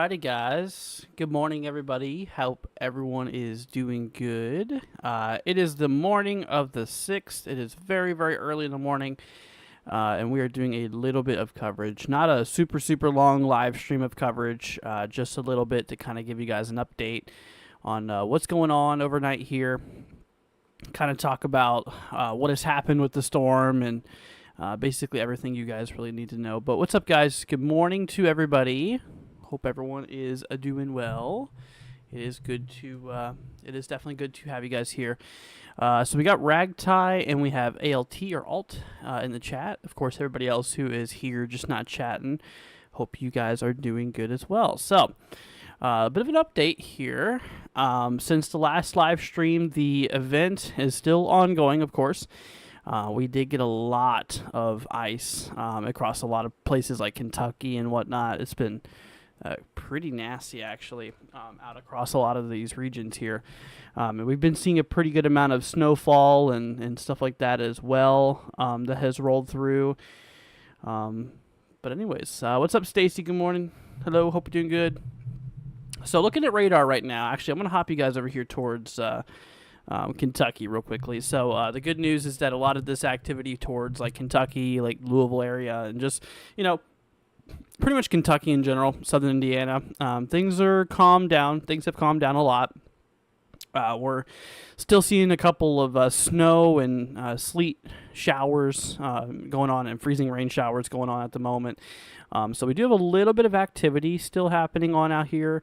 Alrighty, guys. Good morning, everybody. Hope everyone is doing good. It is the morning of the 6th. It is very, very early in the morning, and we are doing a little bit of coverage. Not a super, super long live stream of coverage, just a little bit to kind of give you guys an update on what's going on overnight here. Kind of talk about what has happened with the storm and basically everything you guys really need to know. But what's up, guys? Good morning to everybody. Hope everyone is doing well. It is definitely good to have you guys here. So we got Ragtie and we have ALT or Alt in the chat. Of course, everybody else who is here just not chatting. Hope you guys are doing good as well. So a bit of an update here. Since the last live stream, the event is still ongoing, of course. We did get a lot of ice across a lot of places like Kentucky and whatnot. It's been pretty nasty, actually, out across a lot of these regions here. And we've been seeing a pretty good amount of snowfall and stuff like that as well that has rolled through. But anyways, what's up, Stacy? Good morning. Hello, hope you're doing good. So looking at radar right now, actually, I'm going to hop you guys over here towards Kentucky real quickly. So the good news is that a lot of this activity towards like Kentucky, like Louisville area, and just, pretty much Kentucky in general, southern Indiana, things are calmed down. Things have calmed down a lot. We're still seeing a couple of snow and sleet showers going on, and freezing rain showers going on at the moment. So we do have a little bit of activity still happening on out here,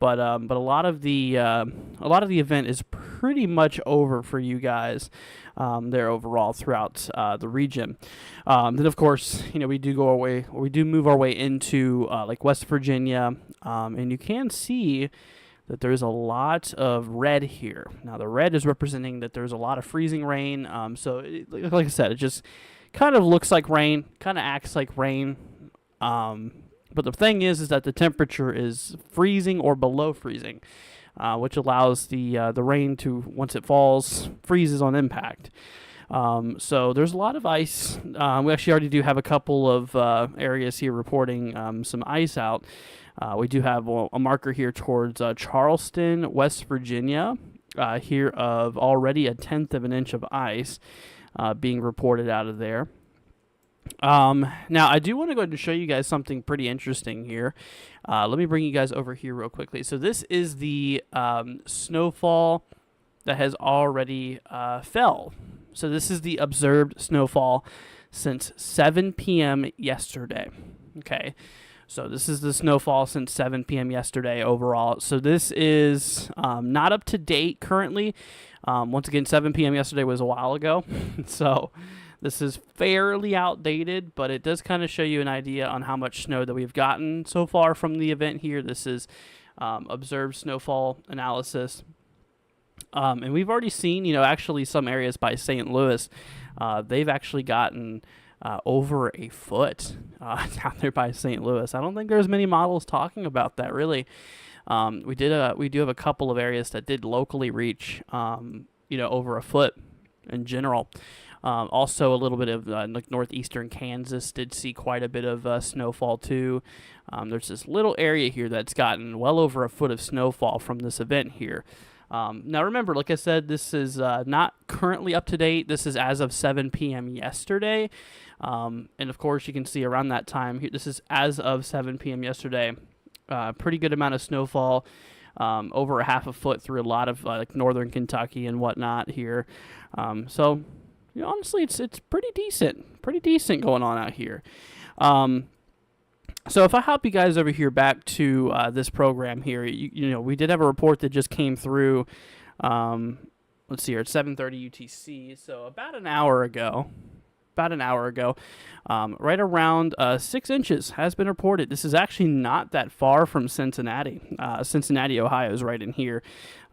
but a lot of the event is pretty much over for you guys there overall throughout the region. Then of course, we do move our way into like West Virginia, and you can see that there's a lot of red here. Now the red is representing that there's a lot of freezing rain. So like I said, it just kind of looks like rain, kind of acts like rain. But the thing is that the temperature is freezing or below freezing, which allows the rain to, once it falls, freezes on impact. So there's a lot of ice. We actually already do have a couple of areas here reporting some ice out. We do have a marker here towards Charleston, West Virginia, here of already a 1/10 of an inch of ice being reported out of there. Now, I do want to go ahead and show you guys something pretty interesting here. Let me bring you guys over here real quickly. So this is the snowfall that has already fell. So this is the observed snowfall since 7 p.m. yesterday. Okay, so this is the snowfall since 7 p.m. yesterday overall. So this is not up to date currently. Once again, 7 p.m. yesterday was a while ago. So this is fairly outdated, but it does kind of show you an idea on how much snow that we've gotten so far from the event here. This is observed snowfall analysis. And we've already seen, actually some areas by St. Louis, they've actually gotten over a foot down there by St. Louis. I don't think there's many models talking about that, really. We do have a couple of areas that did locally reach, over a foot in general. Also, a little bit of like northeastern Kansas did see quite a bit of snowfall too. There's this little area here that's gotten well over a foot of snowfall from this event here. Now remember, like I said, this is not currently up to date. This is as of 7 p.m. yesterday. And of course, you can see around that time, this is as of 7 p.m. yesterday. Pretty good amount of snowfall, over a half a foot through a lot of like northern Kentucky and whatnot here. So honestly, it's pretty decent going on out here. So if I hop you guys over here back to this program here, we did have a report that just came through. Let's see here, it's 7:30 UTC, so about an hour ago, right around 6 inches has been reported. This is actually not that far from Cincinnati. Cincinnati, Ohio is right in here.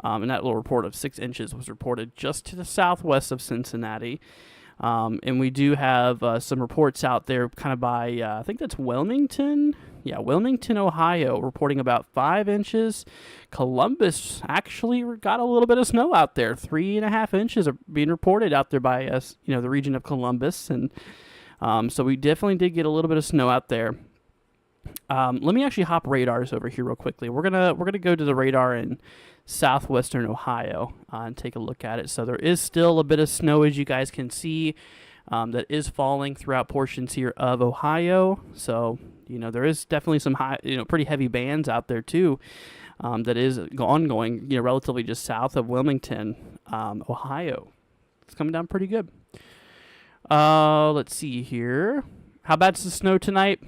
And that little report of 6 inches was reported just to the southwest of Cincinnati. And we do have some reports out there kind of by, I think that's Wilmington. Yeah, Wilmington, Ohio, reporting about 5 inches. Columbus actually got a little bit of snow out there. 3.5 inches are being reported out there by us, the region of Columbus. And so we definitely did get a little bit of snow out there. Let me actually hop radars over here real quickly. We're gonna go to the radar in southwestern Ohio and take a look at it. So there is still a bit of snow, as you guys can see, that is falling throughout portions here of Ohio. So there is definitely some high, pretty heavy bands out there too. That is ongoing, relatively just south of Wilmington, Ohio. It's coming down pretty good. Let's see here. How bad's the snow tonight?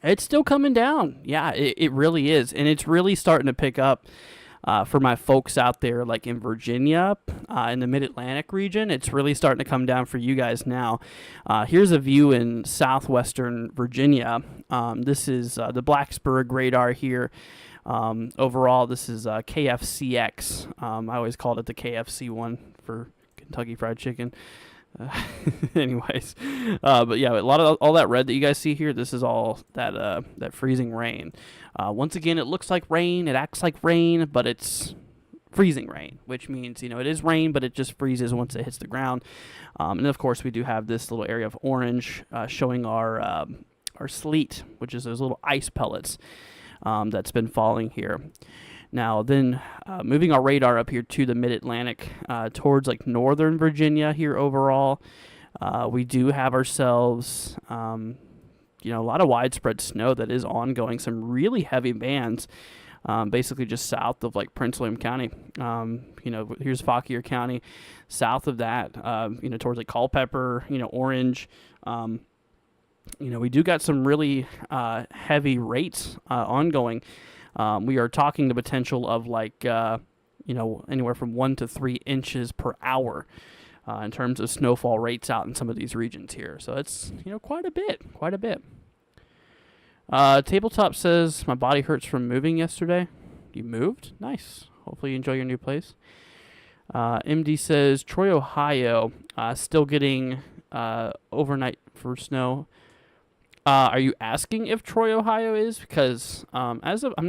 It's still coming down. Yeah, it really is. And it's really starting to pick up for my folks out there, like in Virginia, in the mid-Atlantic region. It's really starting to come down for you guys now. Here's a view in southwestern Virginia. This is the Blacksburg radar here. Overall, this is KFCX. I always called it the KFC one for Kentucky Fried Chicken. Anyways, but yeah, a lot of all that red that you guys see here, this is all that freezing rain. Once again, it looks like rain, it acts like rain, but it's freezing rain, which means it is rain, but it just freezes once it hits the ground. And then of course we do have this little area of orange showing our sleet, which is those little ice pellets that's been falling here. Now then, moving our radar up here to the mid-Atlantic, towards like northern Virginia here overall, we do have ourselves, a lot of widespread snow that is ongoing. Some really heavy bands, basically just south of like Prince William County. Here's Fauquier County. South of that, towards like Culpeper, Orange. We do got some really heavy rates ongoing. We are talking the potential of like, anywhere from 1 to 3 inches per hour in terms of snowfall rates out in some of these regions here. So it's, quite a bit. Tabletop says, my body hurts from moving yesterday. You moved? Nice. Hopefully you enjoy your new place. MD says, Troy, Ohio, still getting overnight for snow. Are you asking if Troy, Ohio is? Because I'm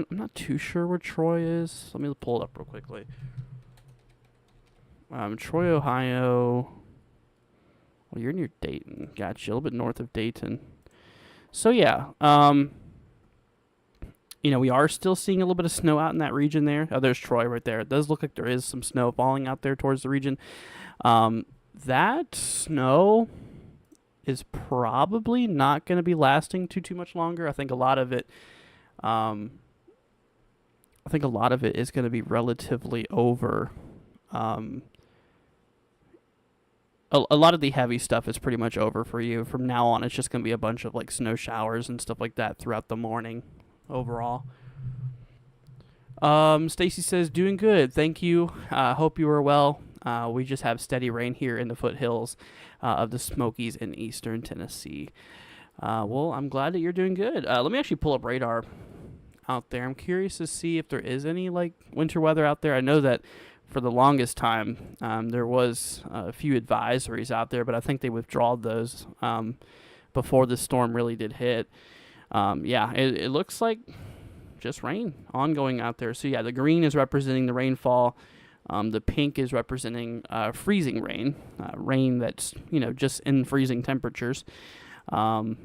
not too sure where Troy is. Let me pull it up real quickly. Troy, Ohio. Well, you're near Dayton. Gotcha. A little bit north of Dayton. So yeah, we are still seeing a little bit of snow out in that region there. Oh, there's Troy right there. It does look like there is some snow falling out there towards the region. That snow is probably not going to be lasting too much longer. I think a lot of it is going to be relatively over. A lot of the heavy stuff is pretty much over for you. From now on, it's just going to be a bunch of like snow showers and stuff like that throughout the morning overall. Stacy says, doing good. Thank you. Hope you are well. We just have steady rain here in the foothills of the Smokies in eastern Tennessee. Well, I'm glad that you're doing good. Let me actually pull up radar out there. I'm curious to see if there is any like winter weather out there. I know that for the longest time there was a few advisories out there, but I think they withdrawed those before the storm really did hit. It looks like just rain ongoing out there. So yeah, the green is representing the rainfall. The pink is representing freezing rain, rain that's, just in freezing temperatures. And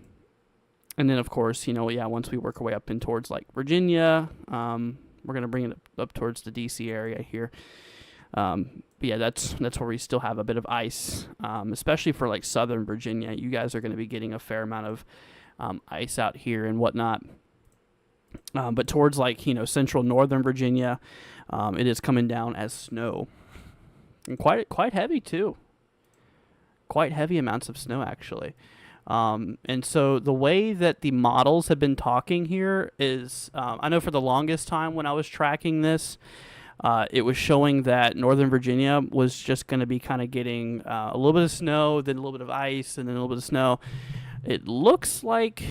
then, of course, once we work our way up in towards, like, Virginia, we're going to bring it up towards the D.C. area here. But yeah, that's where we still have a bit of ice, especially for, like, southern Virginia. You guys are going to be getting a fair amount of ice out here and whatnot. But towards, like, central northern Virginia, it is coming down as snow, and quite heavy too. Quite heavy amounts of snow actually. And so the way that the models have been talking here is, I know for the longest time when I was tracking this, it was showing that Northern Virginia was just going to be kind of getting a little bit of snow, then a little bit of ice, and then a little bit of snow. It looks like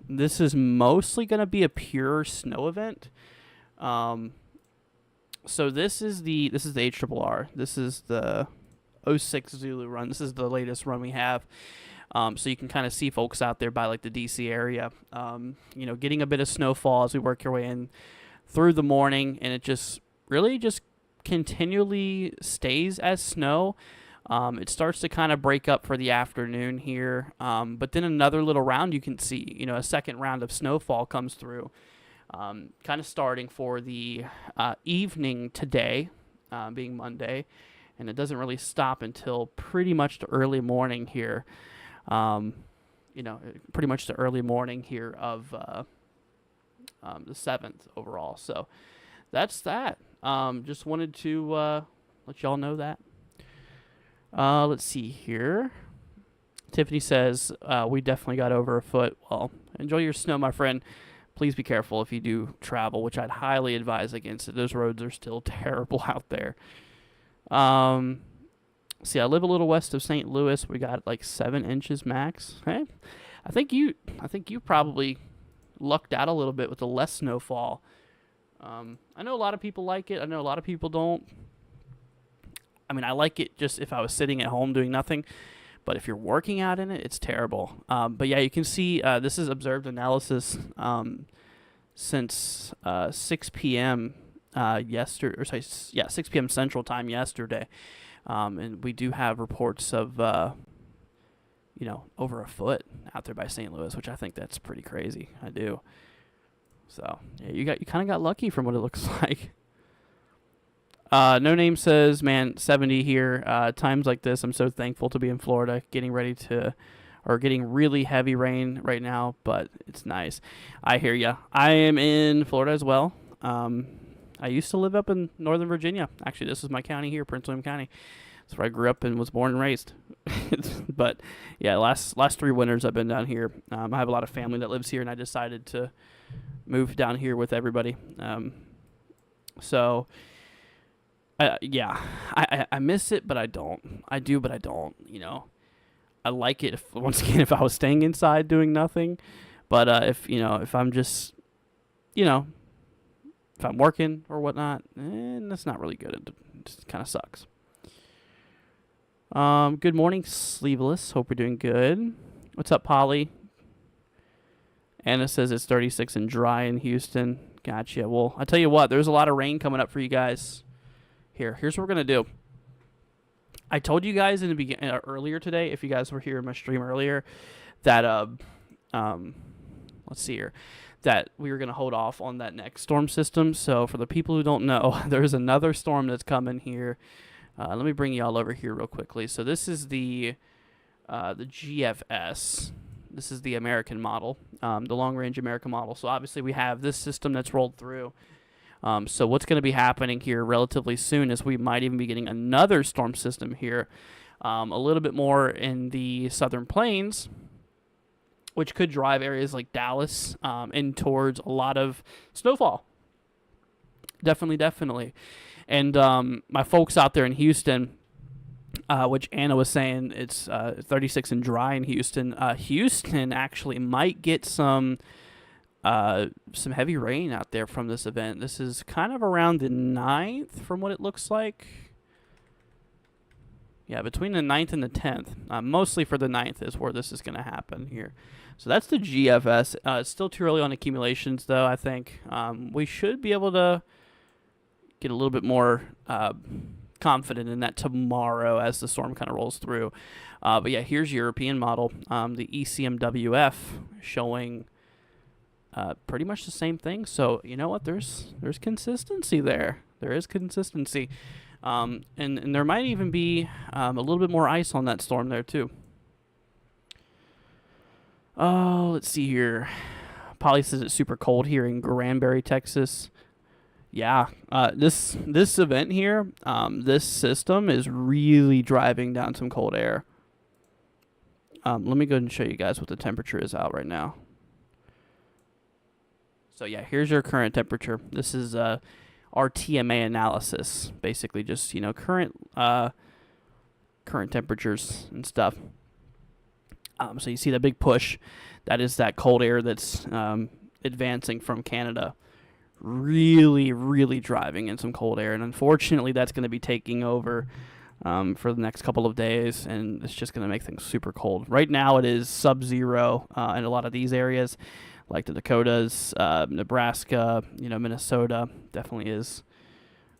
this is mostly going to be a pure snow event. So this is the HRRR. This is the 06 Zulu run. This is the latest run we have. So you can kind of see folks out there by like the DC area, getting a bit of snowfall as we work your way in through the morning, and it just really just continually stays as snow. It starts to kind of break up for the afternoon here, but then another little round you can see, a second round of snowfall comes through, kind of starting for the evening today, being Monday, and it doesn't really stop until pretty much the early morning here. Pretty much the early morning here of the 7th overall. So that's that. Just wanted to let y'all know that. Let's see here. Tiffany says, we definitely got over a foot. Well, enjoy your snow, my friend. Please be careful if you do travel, which I'd highly advise against it. Those roads are still terrible out there. See, I live a little west of St. Louis. We got like 7 inches max. Hey, I think you probably lucked out a little bit with the less snowfall. I know a lot of people like it. I know a lot of people don't. I mean, I like it just if I was sitting at home doing nothing. But if you're working out in it, it's terrible. But yeah, you can see this is observed analysis since 6 p.m. Yesterday, or sorry, 6 p.m. Central Time yesterday. And we do have reports of, over a foot out there by St. Louis, which I think that's pretty crazy. I do. So yeah, you kind of got lucky from what it looks like. No Name says, man, 70 here. Times like this, I'm so thankful to be in Florida, getting really heavy rain right now, but it's nice. I hear ya. I am in Florida as well. I used to live up in Northern Virginia. Actually, this is my county here, Prince William County. That's where I grew up and was born and raised. But yeah, last 3 winters I've been down here. I have a lot of family that lives here, and I decided to move down here with everybody. I miss it, but I don't. I do, but I don't. I like it if I was staying inside doing nothing. But if I'm just, if I'm working or whatnot, that's not really good. It just kind of sucks. Good morning, Sleeveless. Hope you're doing good. What's up, Polly? Anna says it's 36 and dry in Houston. Gotcha. Well, I tell you what, there's a lot of rain coming up for you guys. Here's what we're gonna do. I told you guys in the beginning earlier today, if you guys were here in my stream earlier, that let's see here, that we were gonna hold off on that next storm system. So for the people who don't know, there's another storm that's coming here. Let me bring y'all over here real quickly. So this is the GFS. This is the American model, the long-range American model. So obviously we have this system that's rolled through. So what's going to be happening here relatively soon is we might even be getting another storm system here, a little bit more in the southern plains, which could drive areas like Dallas in towards a lot of snowfall. Definitely. And my folks out there in Houston, which Anna was saying, it's 36 and dry in Houston. Houston actually might get some heavy rain out there from this event. This is kind of around the 9th from what it looks like. Yeah, between the 9th and the 10th. Mostly for the 9th is where this is going to happen here. So that's the GFS. It's still too early on accumulations, though, I think. We should be able to get a little bit more confident in that tomorrow as the storm kind of rolls through. But yeah, here's European model. The ECMWF showing pretty much the same thing. So you know what? There's consistency there. There is consistency. And there might even be a little bit more ice on that storm there too. Oh, let's see here. Polly says it's super cold here in Granbury, Texas. Yeah, this event here, this system is really driving down some cold air. Let me go ahead and show you guys what the temperature is out right now. So yeah, here's your current temperature. This is our TMA analysis, basically just current temperatures and stuff. So you see that big push, that is that cold air that's advancing from Canada. Really driving in some cold air, and unfortunately that's going to be taking over for the next couple of days, and it's just going to make things super cold. Right now it is sub-zero in a lot of these areas, like the Dakotas, Nebraska, Minnesota definitely is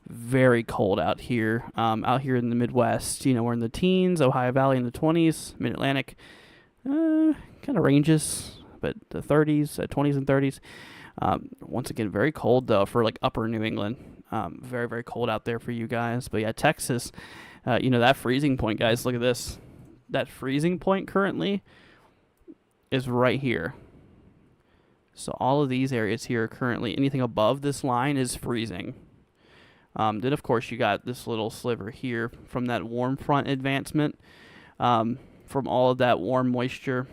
very cold out here. Out here in the Midwest, you know, we're in the teens, Ohio Valley in the 20s, Mid-Atlantic kind of ranges, but the 30s, 20s and 30s. Once again, very cold though for like upper New England. Very, very cold out there for you guys. But yeah, Texas, you know, that freezing point, guys, look at this. That freezing point currently is right here. So all of these areas here currently, anything above this line is freezing. Then, of course, you got this little sliver here from that warm front advancement, from all of that warm moisture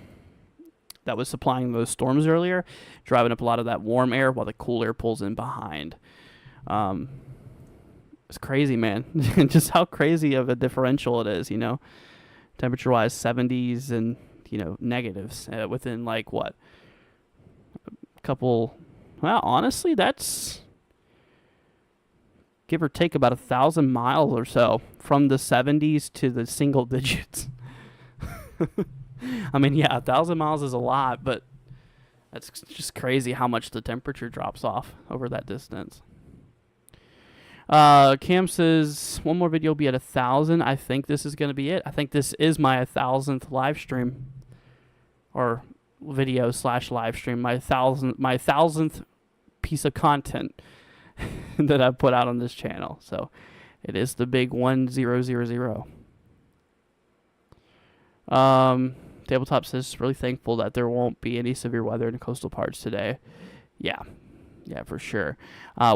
that was supplying those storms earlier, driving up a lot of that warm air while the cool air pulls in behind. It's crazy, man. Just how crazy of a differential it is, you know, temperature-wise, 70s and, you know, negatives within, like, what, a couple, well, honestly, that's give or take about 1,000 miles or so from the 70s to the single digits. I mean, yeah, 1,000 miles is a lot, but that's just crazy how much the temperature drops off over that distance. Cam says, one more video will be at 1,000. I think this is going to be it. I think this is my 1,000th live stream. Or video / live stream. My 1,000th piece of content that I've put out on this channel. So it is the big 1000. Tabletop says, really thankful that there won't be any severe weather in the coastal parts today. Yeah, for sure.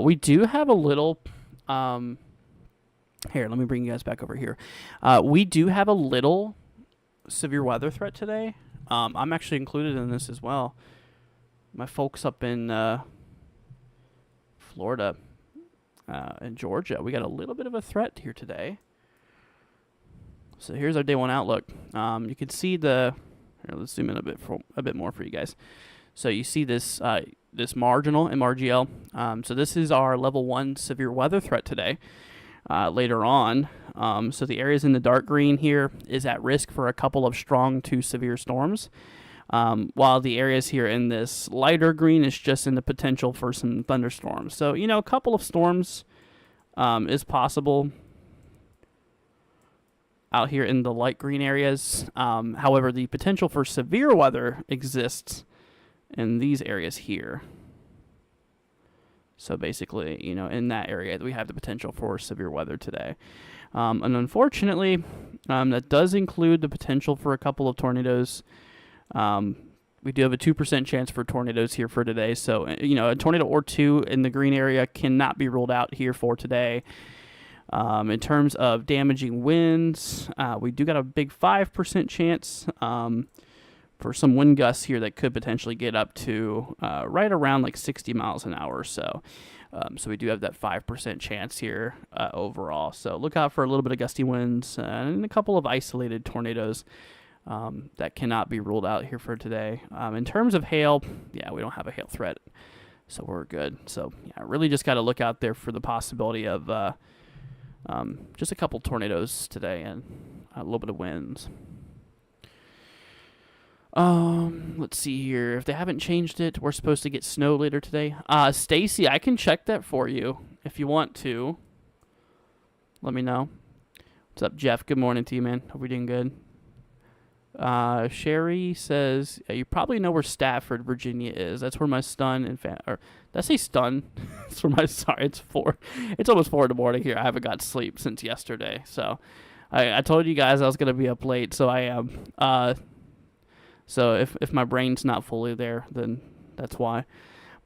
We do have a little, here, let me bring you guys back over here. We do have a little severe weather threat today. I'm actually included in this as well. My folks up in Florida and Georgia, we got a little bit of a threat here today. So here's our day one outlook. You can see here, let's zoom in a bit more for you guys. So you see this this marginal MRGL. So this is our level 1 severe weather threat today. Later on, so the areas in the dark green here is at risk for a couple of strong to severe storms, while the areas here in this lighter green is just in the potential for some thunderstorms. So, you know, a couple of storms is possible out here in the light green areas. However, the potential for severe weather exists in these areas here. So basically, you know, in that area, we have the potential for severe weather today. And unfortunately, that does include the potential for a couple of tornadoes. We do have a 2% chance for tornadoes here for today. So, you know, a tornado or two in the green area cannot be ruled out here for today. In terms of damaging winds, we do got a big 5% chance for some wind gusts here that could potentially get up to right around like 60 miles an hour or so. So we do have that 5% chance here overall. So look out for a little bit of gusty winds and a couple of isolated tornadoes that cannot be ruled out here for today. In terms of hail, yeah, we don't have a hail threat, so we're good. So yeah, really just got to look out there for the possibility of just a couple tornadoes today and a little bit of winds. Let's see here. If they haven't changed it, we're supposed to get snow later today. Stacy, I can check that for you if you want to. Let me know. What's up, Jeff? Good morning to you, man. Hope you're doing good. Sherry says, you probably know where Stafford, Virginia is. That's where my son and or did I say stun? It's where my, sorry, it's almost 4 in the morning here. I haven't got sleep since yesterday. So I told you guys I was going to be up late, so I am. So if my brain's not fully there, then that's why.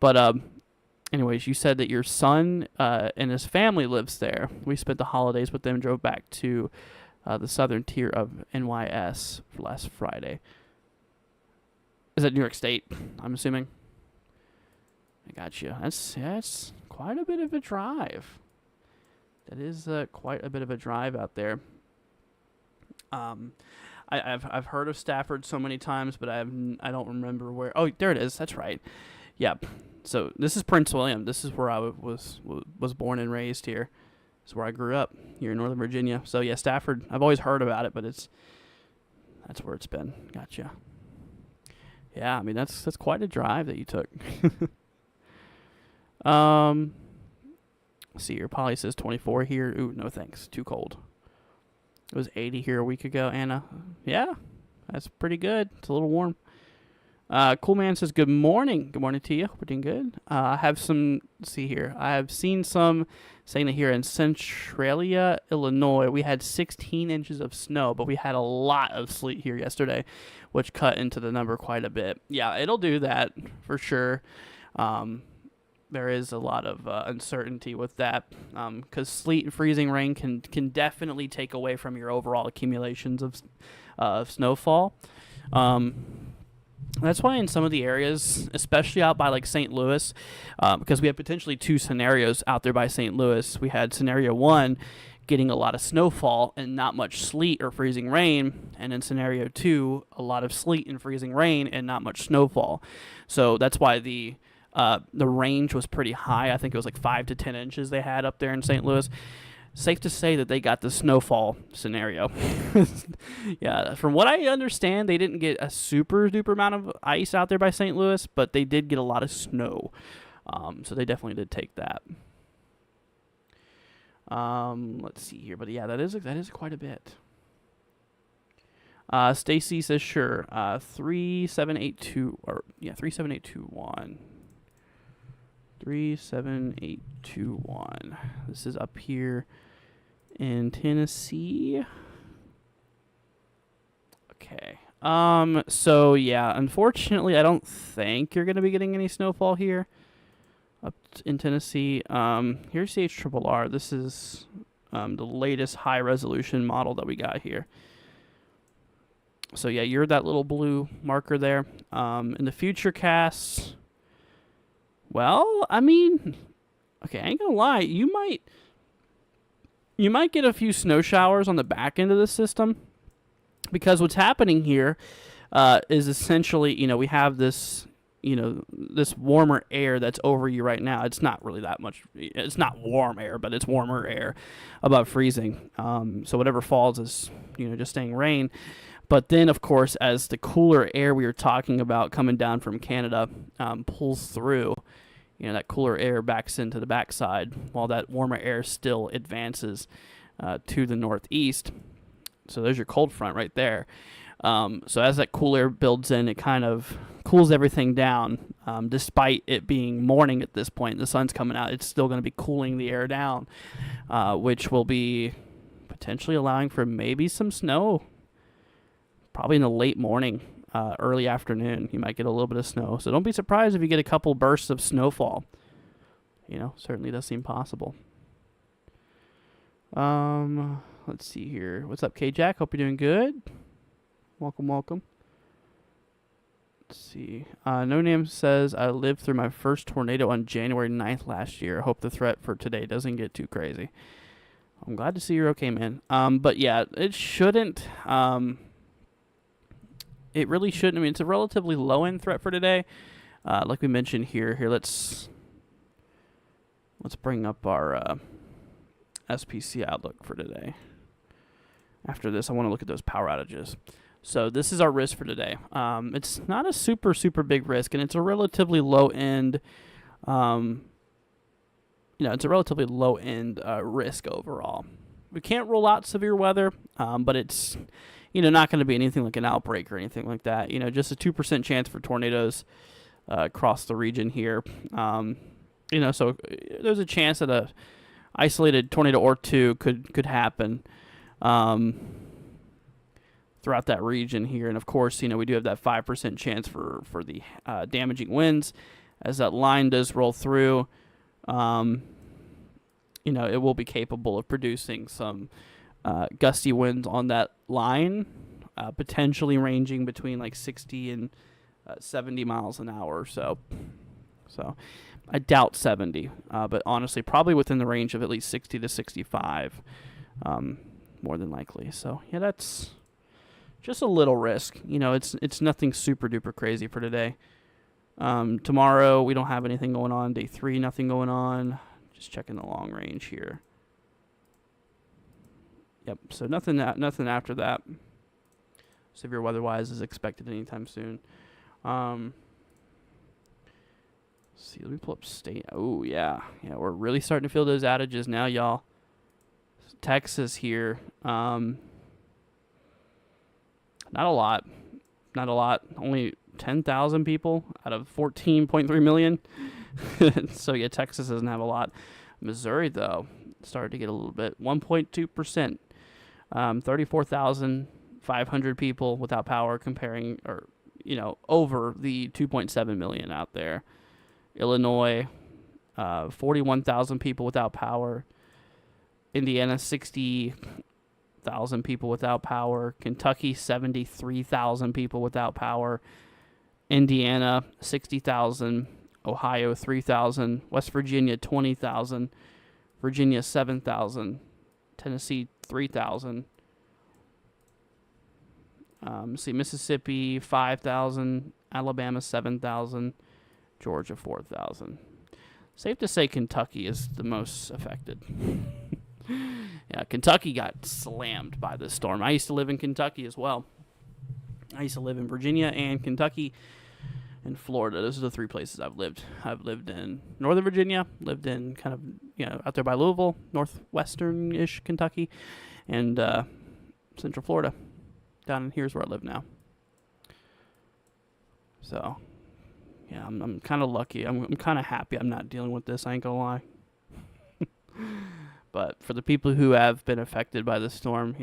But anyways, you said that your son and his family lives there. We spent the holidays with them, drove back to the southern tier of NYS for last Friday. Is that New York State, I'm assuming? I got you. That's quite a bit of a drive. That is quite a bit of a drive out there. I've heard of Stafford so many times, but I don't remember where. Oh, there it is. That's right. Yep. So this is Prince William. This is where I was born and raised here. This is where I grew up here in Northern Virginia. So yeah, Stafford. I've always heard about it, but that's where it's been. Gotcha. Yeah, I mean that's quite a drive that you took. Let's see here. Polly says 24 here. Ooh, no thanks. Too cold. It was 80 here a week ago, Anna. Yeah, that's pretty good. It's a little warm. Cool Man says, good morning. Good morning to you. Hope we're doing good. I have some, let's see here. I have seen some saying that here in Centralia, Illinois, we had 16 inches of snow, but we had a lot of sleet here yesterday, which cut into the number quite a bit. Yeah, it'll do that for sure. There is a lot of uncertainty with that because sleet and freezing rain can definitely take away from your overall accumulations of snowfall. That's why in some of the areas, especially out by like St. Louis, because we have potentially two scenarios out there by St. Louis. We had scenario 1 getting a lot of snowfall and not much sleet or freezing rain, and in scenario 2, a lot of sleet and freezing rain and not much snowfall. So that's why the range was pretty high. I think it was like 5 to 10 inches they had up there in St. Louis. Safe to say that they got the snowfall scenario. Yeah, from what I understand, they didn't get a super duper amount of ice out there by St. Louis, but they did get a lot of snow. So they definitely did take that. Let's see here, but yeah, that is quite a bit. Stacy says sure. 37821. 37821. This is up here in Tennessee. Okay. So yeah, unfortunately, I don't think you're going to be getting any snowfall here up in Tennessee. Here's CHRRR. This is the latest high resolution model that we got here. So yeah, you're that little blue marker there. In the future casts, well, I mean, okay, I ain't gonna lie, you might get a few snow showers on the back end of the system, because what's happening here is essentially, we have this, this warmer air that's over you right now. It's not really that much. It's not warm air, but it's warmer air above freezing. So whatever falls is, just staying rain. But then, of course, as the cooler air we were talking about coming down from Canada pulls through, that cooler air backs into the backside while that warmer air still advances to the northeast. So there's your cold front right there. So as that cool air builds in, it kind of cools everything down. Despite it being morning at this point, the sun's coming out, it's still going to be cooling the air down, which will be potentially allowing for maybe some snow. Probably in the late morning, early afternoon, you might get a little bit of snow. So don't be surprised if you get a couple bursts of snowfall. Certainly does seem possible. Let's see here. What's up, K-Jack? Hope you're doing good. Welcome. Let's see. No Name says, I lived through my first tornado on January 9th last year. Hope the threat for today doesn't get too crazy. I'm glad to see you're okay, man. But yeah, it shouldn't... It really shouldn't. I mean, it's a relatively low-end threat for today. Like we mentioned here. Let's bring up our SPC outlook for today. After this, I want to look at those power outages. So this is our risk for today. It's not a super, super big risk, and it's a relatively low-end, it's a relatively low-end risk overall. We can't rule out severe weather, but it's... not going to be anything like an outbreak or anything like that. Just a 2% chance for tornadoes across the region here. So there's a chance that a isolated tornado or two could happen throughout that region here. And of course, we do have that 5% chance for the damaging winds as that line does roll through. It will be capable of producing some gusty winds on that line, potentially ranging between like 60 and 70 miles an hour or so. So I doubt 70, but honestly, probably within the range of at least 60 to 65, more than likely. So yeah, that's just a little risk. It's nothing super duper crazy for today. Tomorrow we don't have anything going on. Day 3, nothing going on. Just checking the long range here. Yep, so nothing after that. Severe weather-wise is expected anytime soon. Let's see. Let me pull up state. Oh, yeah. Yeah, we're really starting to feel those outages now, y'all. Texas here. Not a lot. Not a lot. Only 10,000 people out of 14.3 million. So, yeah, Texas doesn't have a lot. Missouri, though, started to get a little bit. 1.2%. 34,500 people without power comparing, or, over the 2.7 million out there. Illinois, 41,000 people without power. Indiana, 60,000 people without power. Kentucky, 73,000 people without power. Indiana, 60,000. Ohio, 3,000. West Virginia, 20,000. Virginia, 7,000. Tennessee, 3,000. See, Mississippi, 5,000. Alabama, 7,000. Georgia, 4,000. Safe to say Kentucky is the most affected. Yeah, Kentucky got slammed by this storm. I used to live in Kentucky as well. I used to live in Virginia and Kentucky and Florida. Those are the 3 places I've lived. I've lived in Northern Virginia, lived in kind of, out there by Louisville, northwestern-ish Kentucky, and Central Florida. Down in here's where I live now. So, yeah, I'm kind of lucky. I'm kind of happy I'm not dealing with this, I ain't gonna lie. But for the people who have been affected by the storm,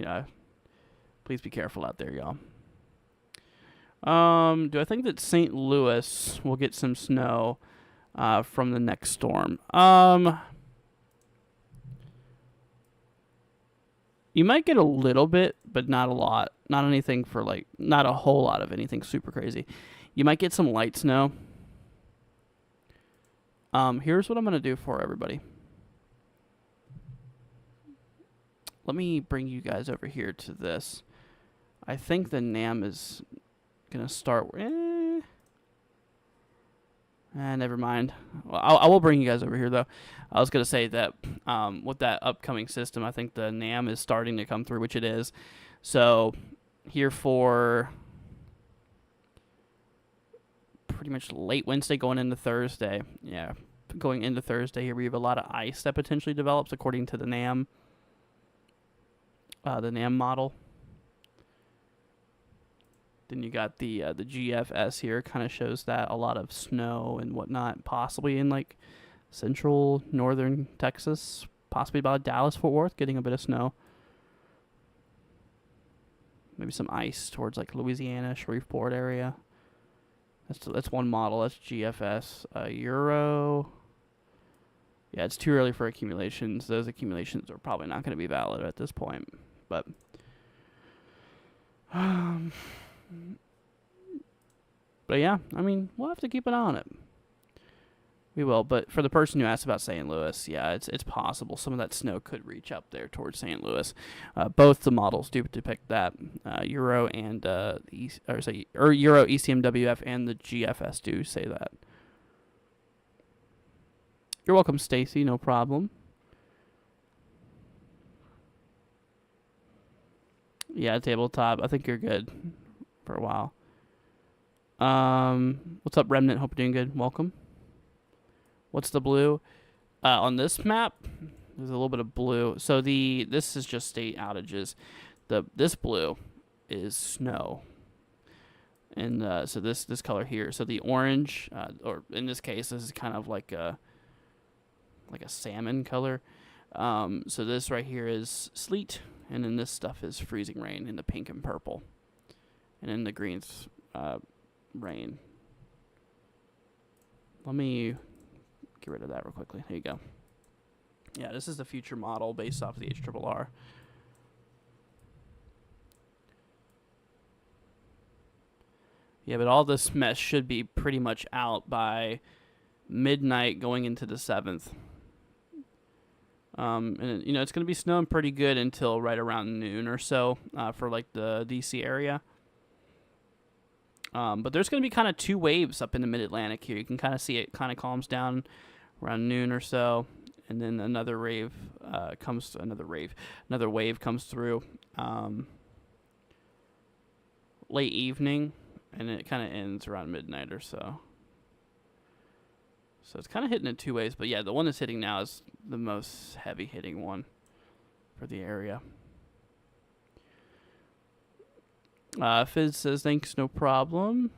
please be careful out there, y'all. Do I think that St. Louis will get some snow from the next storm? You might get a little bit, but not a lot. Not anything not a whole lot of anything super crazy. You might get some light snow. Here's what I'm going to do for everybody. Let me bring you guys over here to this. I think the NAM is going to start. Never mind. Well, I will bring you guys over here, though. I was going to say that with that upcoming system, I think the NAM is starting to come through, which it is. So here for pretty much late Wednesday going into Thursday. Yeah, going into Thursday here, we have a lot of ice that potentially develops according to the NAM. The NAM model. Then you got the GFS here, kind of shows that a lot of snow and whatnot, possibly in central northern Texas, possibly about Dallas, Fort Worth, getting a bit of snow. Maybe some ice towards Louisiana, Shreveport area. That's one model. That's GFS. Euro. Yeah, it's too early for accumulations. Those accumulations are probably not going to be valid at this point. But yeah, we'll have to keep an eye on it. We will. But for the person who asked about St. Louis, yeah, it's possible some of that snow could reach up there towards St. Louis. Both the models do depict that. Euro and Euro ECMWF and the GFS do say that. You're welcome, Stacy. No problem. Yeah, tabletop. I think you're good for a while. What's up, Remnant? Hope you're doing good. Welcome. What's the blue? On this map, there's a little bit of blue. So this is just state outages. This blue is snow. And so this color here. So the orange, or in this case, this is kind of like a salmon color. So this right here is sleet. And then this stuff is freezing rain in the pink and purple. And in the green's rain. Let me get rid of that real quickly. There you go. Yeah, this is the future model based off of the HRRR. Yeah, but all this mess should be pretty much out by midnight going into the 7th. And it's going to be snowing pretty good until right around noon or so for the DC area. But there's going to be kind of 2 waves up in the mid-Atlantic here. You can kind of see it kind of calms down around noon or so, and then another wave comes through late evening, and it kind of ends around midnight or so. So it's kind of hitting in two ways. But yeah, the one that's hitting now is the most heavy hitting one for the area. Fizz says, thanks, no problem.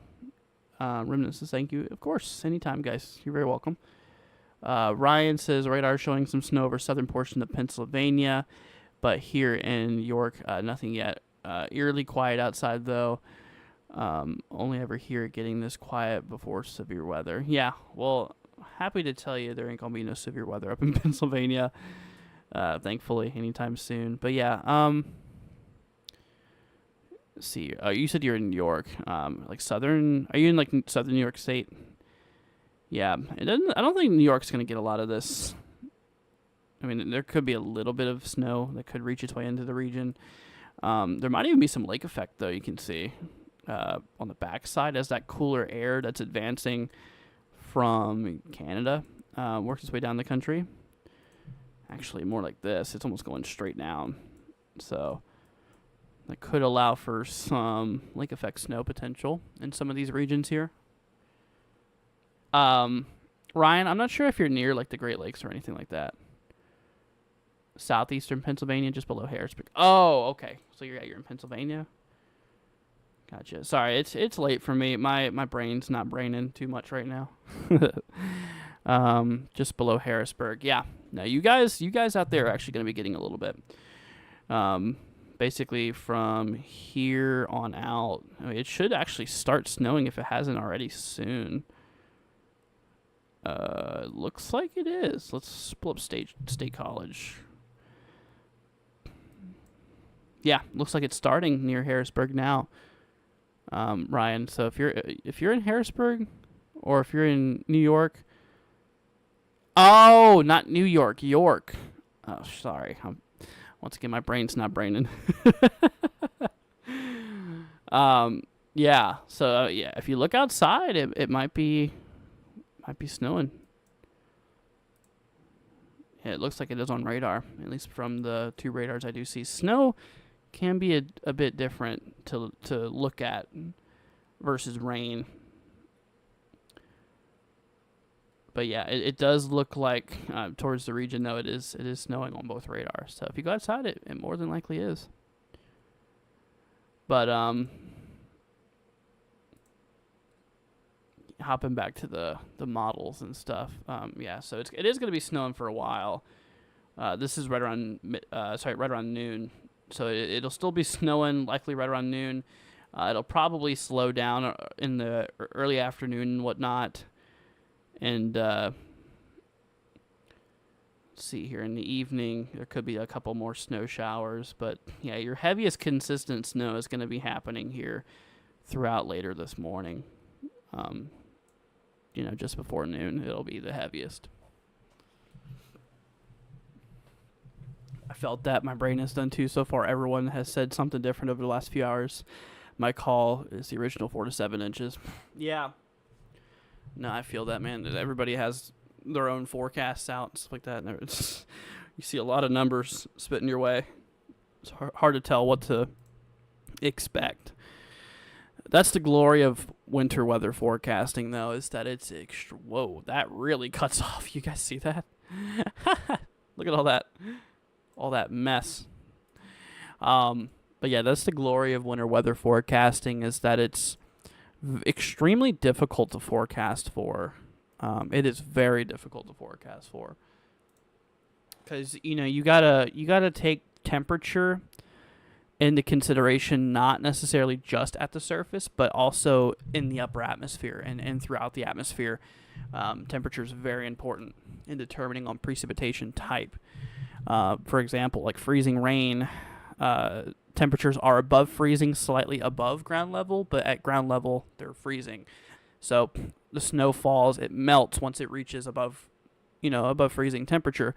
Remnant says, thank you. Of course, anytime, guys. You're very welcome. Ryan says, radar showing some snow over southern portion of Pennsylvania, but here in York, nothing yet. Eerily quiet outside, though. Only ever hear it getting this quiet before severe weather. Yeah, well, happy to tell you there ain't going to be no severe weather up in Pennsylvania, thankfully, anytime soon. But yeah, let's see. You said you're in New York, like southern. Are you in like southern New York State? Yeah, it doesn't. I don't think New York's gonna get a lot of this. I mean, there could be a little bit of snow that could reach its way into the region. There might even be some lake effect, though. You can see on the backside as that cooler air that's advancing from Canada works its way down the country. Actually, more like this. It's almost going straight down. So that could allow for some lake effect snow potential in some of these regions here. Ryan, I'm not sure if you're near like the Great Lakes or anything like that. Southeastern Pennsylvania, just below Harrisburg. Oh, okay. So you're in Pennsylvania. Gotcha. Sorry, it's late for me. My brain's not braining too much right now. Just below Harrisburg. Yeah. No, you guys out there are actually going to be getting a little bit. Basically from here on out. I mean, it should actually start snowing if it hasn't already soon. Looks like it is. Let's pull up State College. Yeah, looks like it's starting near Harrisburg now. Ryan, so if you're in Harrisburg or if you're in New York. Oh, not New York, York. Oh, sorry. Once again, my brain's not braining. Yeah. So yeah, if you look outside, it might be snowing. Yeah, it looks like it is on radar. At least from the two radars I do see, snow can be a bit different to look at versus rain. But yeah, it does look like towards the region, though, it is snowing on both radars. So if you go outside, it more than likely is. But hopping back to the models and stuff, yeah. So it is going to be snowing for a while. This is right around noon. So it'll still be snowing, likely right around noon. It'll probably slow down in the early afternoon and whatnot. And let's see here in the evening, there could be a couple more snow showers. But yeah, your heaviest consistent snow is going to be happening here throughout later this morning. Just before noon, it'll be the heaviest. I felt that. My brain has done too so far. Everyone has said something different over the last few hours. My call is the original 4 to 7 inches. Yeah. No, I feel that, man. Everybody has their own forecasts out and stuff like that. And you see a lot of numbers spitting your way. It's hard to tell what to expect. That's the glory of winter weather forecasting, though, is that it's extra. Whoa, that really cuts off. You guys see that? Look at all that mess. But yeah, that's the glory of winter weather forecasting, is that it's extremely difficult to forecast for. It is very difficult to forecast for, because you gotta take temperature into consideration, not necessarily just at the surface, but also in the upper atmosphere and throughout the atmosphere. Temperature is very important in determining on precipitation type. For example, like freezing rain, temperatures are above freezing, slightly above ground level, but at ground level, they're freezing. So the snow falls, it melts once it reaches above freezing temperature.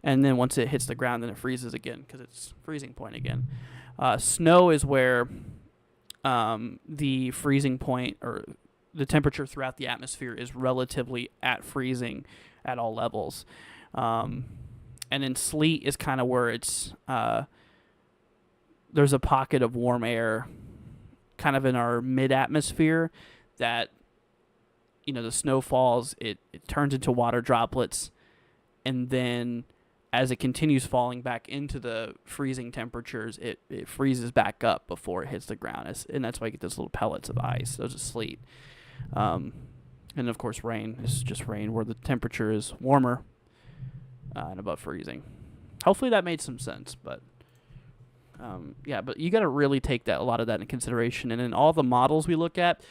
And then once it hits the ground, then it freezes again because it's freezing point again. Snow is where the freezing point or the temperature throughout the atmosphere is relatively at freezing at all levels. And then sleet is kind of where it's there's a pocket of warm air kind of in our mid-atmosphere that the snow falls, it turns into water droplets, and then as it continues falling back into the freezing temperatures, it freezes back up before it hits the ground. And that's why you get those little pellets of ice. Those are sleet. And of course, rain is just rain where the temperature is warmer and above freezing. Hopefully that made some sense, but but you got to really take a lot of that into consideration. And in all the models we look at,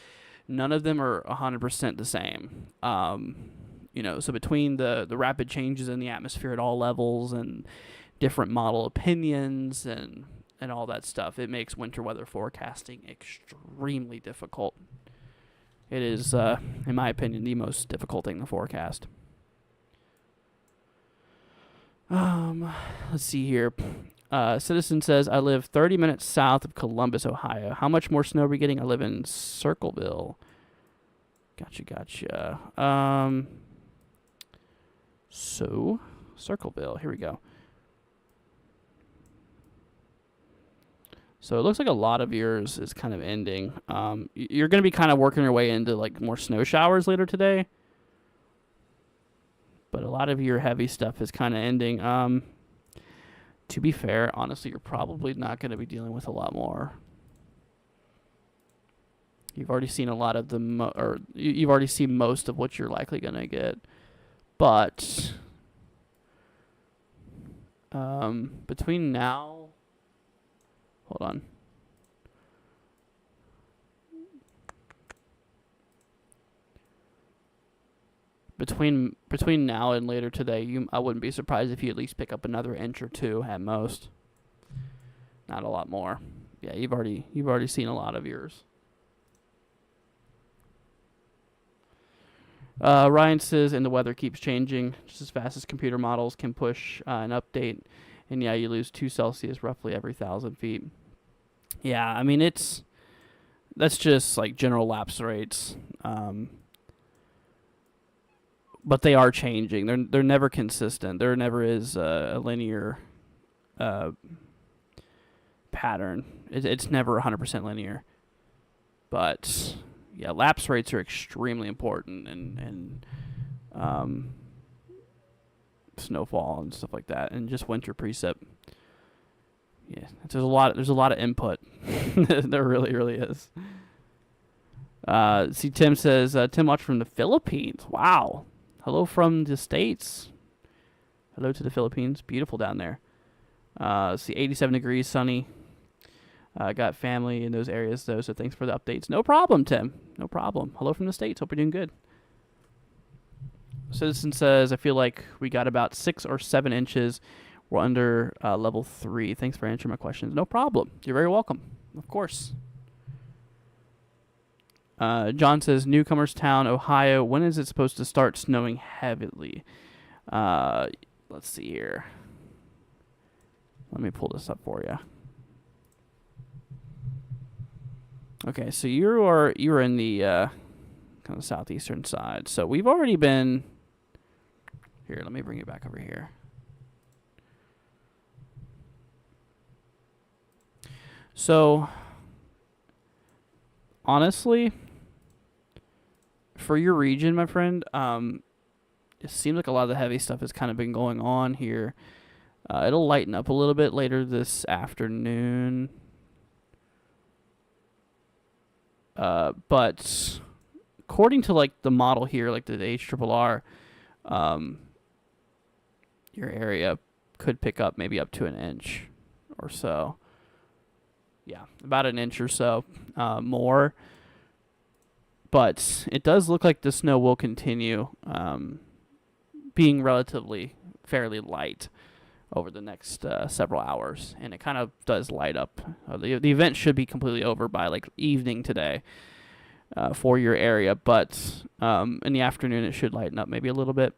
none of them are 100% the same. So between the rapid changes in the atmosphere at all levels and different model opinions and all that stuff, it makes winter weather forecasting extremely difficult. It is, in my opinion, the most difficult thing to forecast. Let's see here. Citizen says, I live 30 minutes south of Columbus, Ohio. How much more snow are we getting? I live in Circleville. Gotcha. So, Circleville. Here we go. So it looks like a lot of yours is kind of ending. You're going to be kind of working your way into like more snow showers later today. But a lot of your heavy stuff is kind of ending. To be fair, honestly, you're probably not going to be dealing with a lot more. You've already seen a lot of you've already seen most of what you're likely going to get. But between now, hold on. Between now and later today, I wouldn't be surprised if you at least pick up another inch or two at most. Not a lot more. Yeah, you've already seen a lot of yours. Ryan says, and the weather keeps changing just as fast as computer models can push an update. And yeah, you lose 2 Celsius roughly every 1,000 feet. Yeah, I mean, that's just like general lapse rates. But they are changing. They're never consistent. There never is a linear pattern. It's never 100% linear. But yeah, lapse rates are extremely important, and snowfall and stuff like that, and just winter precip. Yeah, there's a lot of input. There really is. See, Tim says, Tim watched from the Philippines. Wow. Hello from the States. Hello to the Philippines. Beautiful down there. See, 87 degrees, sunny. Got family in those areas, though, so thanks for the updates. No problem, Tim. No problem. Hello from the States. Hope you're doing good. Citizen says, I feel like we got about 6 or 7 inches. We're under level 3. Thanks for answering my questions. No problem. You're very welcome. Of course. John says, Newcomers Town, Ohio. When is it supposed to start snowing heavily? Let's see here. Let me pull this up for you. Okay, so you're in the kind of southeastern side. So we've already been here. Let me bring it back over here. So honestly, for your region, my friend, it seems like a lot of the heavy stuff has kind of been going on here. It'll lighten up a little bit later this afternoon. But according to like the model here, like the HRRR, your area could pick up maybe up to an inch or so. Yeah, about an inch or so more. But it does look like the snow will continue being relatively fairly light over the next several hours, and it kind of does light up. The event should be completely over by like evening today for your area, but in the afternoon it should lighten up maybe a little bit.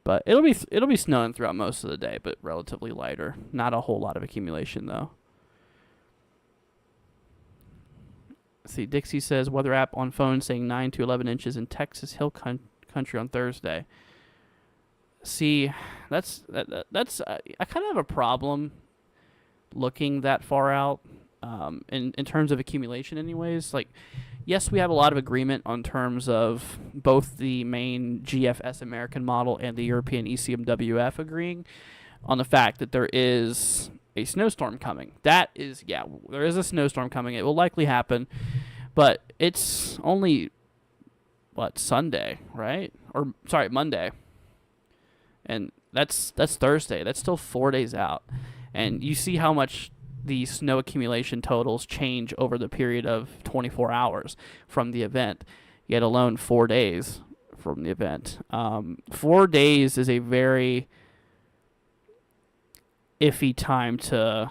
But it'll be snowing throughout most of the day, but relatively lighter. Not a whole lot of accumulation though. See, Dixie says weather app on phone saying 9 to 11 inches in Texas Hill Country on Thursday. See, that's I kind of have a problem looking that far out in terms of accumulation anyways. Like, yes, we have a lot of agreement on terms of both the main GFS American model and the European ECMWF agreeing on the fact that there is a snowstorm coming. That is, yeah, there is a snowstorm coming. It will likely happen, but it's only, Sunday, right? Or, sorry, Monday. And that's Thursday. That's still 4 days out. And you see how much the snow accumulation totals change over the period of 24 hours from the event, yet alone 4 days from the event. 4 days is a very iffy time to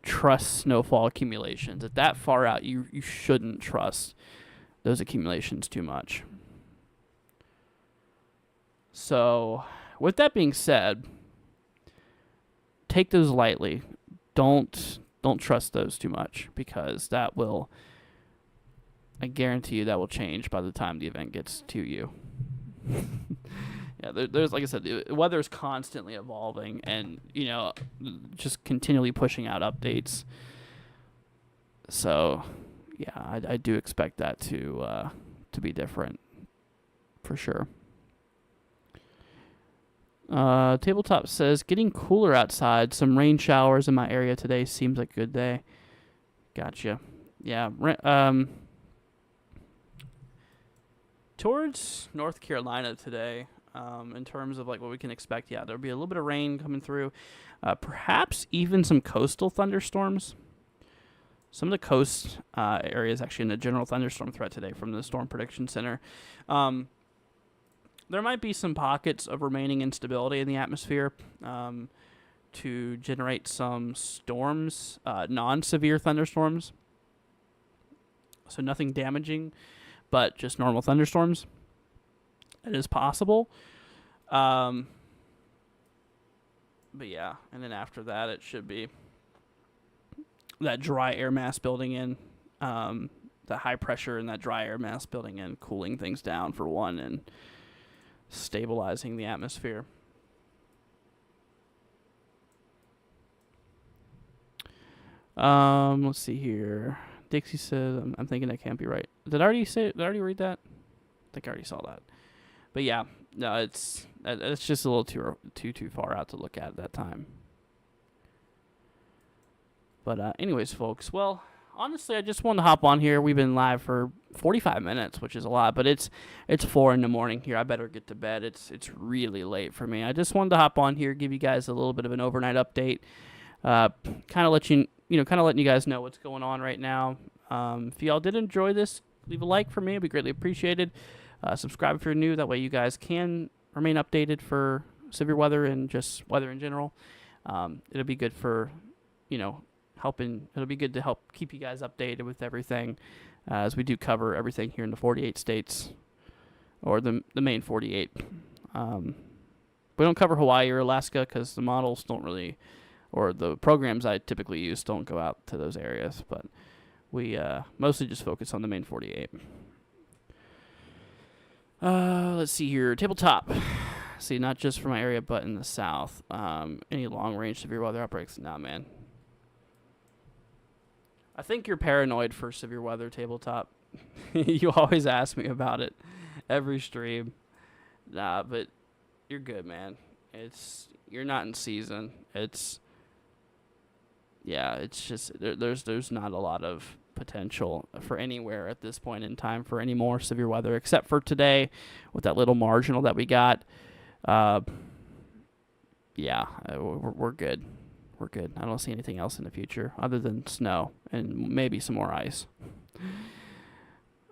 trust snowfall accumulations. At that far out, you shouldn't trust those accumulations too much. So, with that being said, take those lightly. Don't trust those too much, because that will, I guarantee you, that will change by the time the event gets to you. Yeah, there's, like I said, the weather is constantly evolving, and just continually pushing out updates. So, yeah, I do expect that to be different, for sure. Tabletop says, getting cooler outside. Some rain showers in my area today. Seems like a good day. Gotcha. Yeah. Towards North Carolina today, in terms of like what we can expect, yeah, there'll be a little bit of rain coming through. Perhaps even some coastal thunderstorms. Some of the coast areas actually in the general thunderstorm threat today from the Storm Prediction Center. There might be some pockets of remaining instability in the atmosphere to generate some storms, non-severe thunderstorms. So nothing damaging, but just normal thunderstorms. It is possible. But yeah, and then after that, it should be that dry air mass building in, the high pressure and that dry air mass building in, cooling things down for one, and stabilizing the atmosphere. Let's see here. Dixie says, I'm thinking that can't be right. Did I already read that? I think I already saw that. But yeah, no, it's just a little too far out to look at that time. But anyways, folks, well, honestly, I just wanted to hop on here. We've been live for 45 minutes, which is a lot, but it's 4 a.m. here. I better get to bed. It's really late for me. I just wanted to hop on here, give you guys a little bit of an overnight update, kind of letting you guys know what's going on right now. If y'all did enjoy this, leave a like for me. It'd be greatly appreciated. Subscribe if you're new. That way you guys can remain updated for severe weather and just weather in general. It'll be good for, helping. It'll be good to help keep you guys updated with everything, as we do cover everything here in the 48 states, or the main 48. We don't cover Hawaii or Alaska because the models don't really, or the programs I typically use don't go out to those areas, but we mostly just focus on the main 48. Let's see here. Tabletop. See, not just for my area, but in the south. Any long-range severe weather outbreaks? Nah, man. I think you're paranoid for severe weather, Tabletop. You always ask me about it every stream. Nah, but you're good, man. You're not in season. It's just there's not a lot of potential for anywhere at this point in time for any more severe weather, except for today with that little marginal that we got. We're good. We're good. I don't see anything else in the future other than snow and maybe some more ice.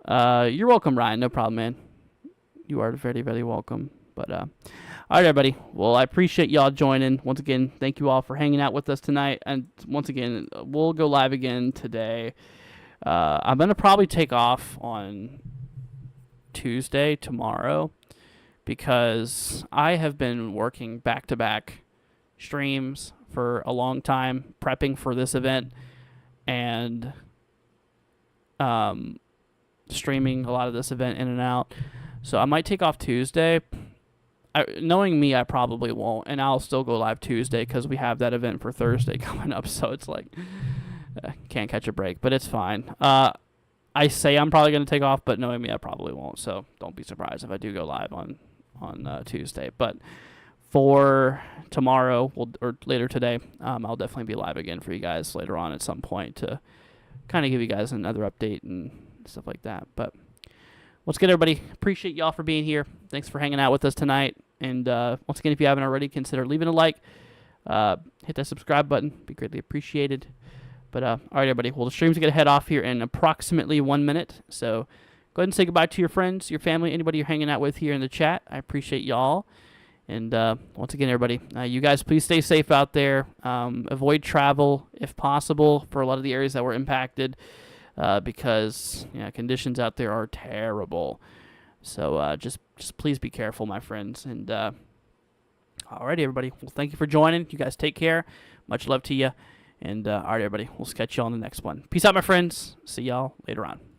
You're welcome, Ryan. No problem, man. You are very, very welcome. But all right, everybody. Well, I appreciate y'all joining. Once again, thank you all for hanging out with us tonight. And once again, we'll go live again today. I'm going to probably take off on Tuesday, tomorrow, because I have been working back-to-back streams for a long time, prepping for this event, and streaming a lot of this event in and out. So I might take off Tuesday. Knowing me, I probably won't, and I'll still go live Tuesday because we have that event for Thursday coming up, so it's like can't catch a break, but it's fine. I say I'm probably going to take off, but knowing me, I probably won't. So don't be surprised if I do go live on Tuesday. But for tomorrow or later today, I'll definitely be live again for you guys later on at some point to kind of give you guys another update and stuff like that. But once again, everybody, appreciate y'all for being here. Thanks for hanging out with us tonight. And once again, if you haven't already, consider leaving a like. Hit that subscribe button. Be greatly appreciated. But all right, everybody. Well, the stream's going to head off here in approximately 1 minute. So go ahead and say goodbye to your friends, your family, anybody you're hanging out with here in the chat. I appreciate y'all. And once again, everybody, you guys please stay safe out there. Avoid travel if possible for a lot of the areas that were impacted because conditions out there are terrible. So just please be careful, my friends. And all right, everybody. Well, thank you for joining. You guys take care. Much love to you. And all right, everybody. We'll catch you on the next one. Peace out, my friends. See y'all later on.